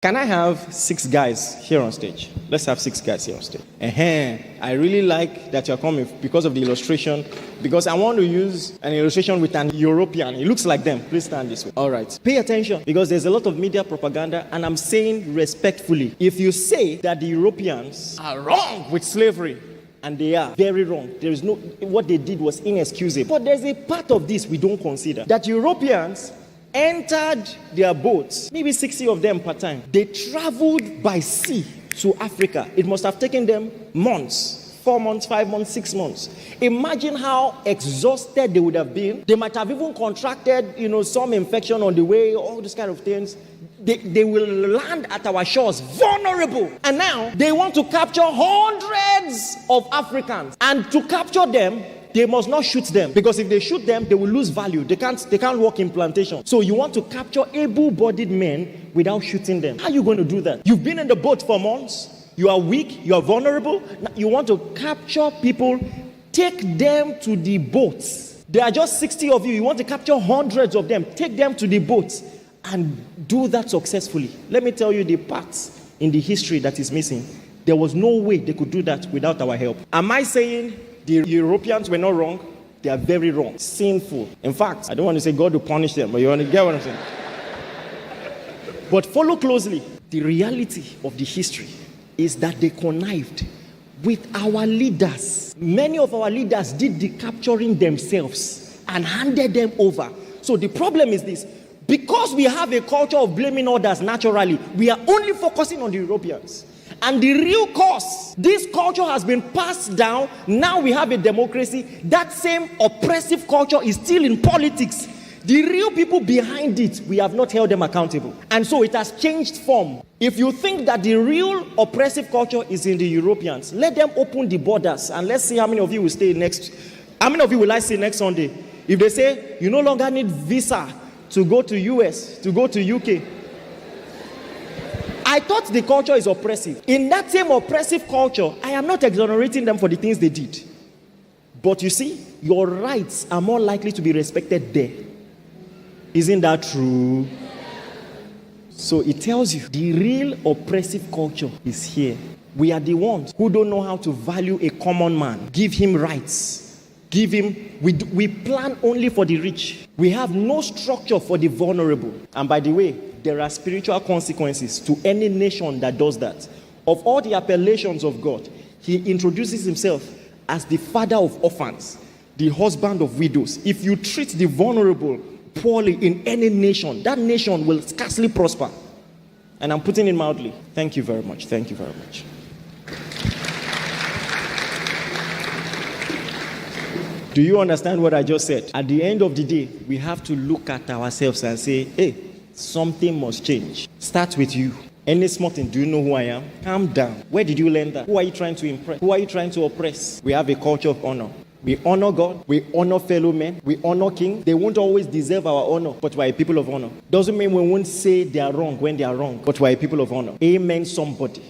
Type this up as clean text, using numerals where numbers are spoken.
Can I have 6 guys here on stage? Let's have 6 guys here on stage. I really like that you're coming because of the illustration, because I want to use an illustration with an European. It looks like them. Please stand this way. All right. Pay attention, because there's a lot of media propaganda, and I'm saying respectfully, if you say that the Europeans are wrong with slavery, and they are very wrong. There is no, what they did was inexcusable. But there's a part of this we don't consider. That Europeans entered their boats, maybe 60 of them per time. They traveled by sea to Africa. It must have taken them months, 4 months, 5 months, 6 months. Imagine how exhausted they would have been. They might have even contracted, some infection on the way, all these kind of things. They will land at our shores vulnerable. And now they want to capture hundreds of Africans. And to capture them, they must not shoot them, because if they shoot them, they will lose value. They can't work in plantation. So you want to capture able-bodied men without shooting them. How are you going to do that? You've been in the boat for months. You are weak. You are vulnerable. You want to capture people, take them to the boats. There are just 60 of you. You want to capture hundreds of them. Take them to the boats and do that successfully. Let me tell you the parts in the history that is missing. There was no way they could do that without our help. Am I saying the Europeans were not wrong? They are very wrong, sinful. In fact, I don't want to say God will punish them, but you want to get what I'm saying. But follow closely. The reality of the history is that they connived with our leaders. Many of our leaders did the capturing themselves and handed them over. So the problem is this. Because we have a culture of blaming others naturally, we are only focusing on the Europeans. And the real cause, this culture has been passed down. Now we have a democracy. That same oppressive culture is still in politics. The real people behind it, we have not held them accountable. And so it has changed form. If you think that the real oppressive culture is in the Europeans, let them open the borders and let's see how many of you will stay next. How many of you will I see next Sunday? If they say you no longer need visa to go to US, to go to UK. I thought the culture is oppressive. In that same oppressive culture, I am not exonerating them for the things they did. But you see, your rights are more likely to be respected there. Isn't that true? So it tells you the real oppressive culture is here. We are the ones who don't know how to value a common man. Give him rights. We plan only for the rich. We have no structure for the vulnerable. And by the way, there are spiritual consequences to any nation that does that. Of all the appellations of God, he introduces himself as the father of orphans, the husband of widows. If you treat the vulnerable poorly in any nation, that nation will scarcely prosper. And I'm putting it mildly. Thank you very much. Thank you very much. Do you understand what I just said? At the end of the day, we have to look at ourselves and say, hey, something must change. Start with you. Any small thing, do you know who I am? Calm down. Where did you learn that? Who are you trying to impress? Who are you trying to oppress? We have a culture of honor. We honor God. We honor fellow men. We honor kings. They won't always deserve our honor, but we're a people of honor. Doesn't mean we won't say they are wrong when they are wrong, but we're a people of honor. Amen, somebody.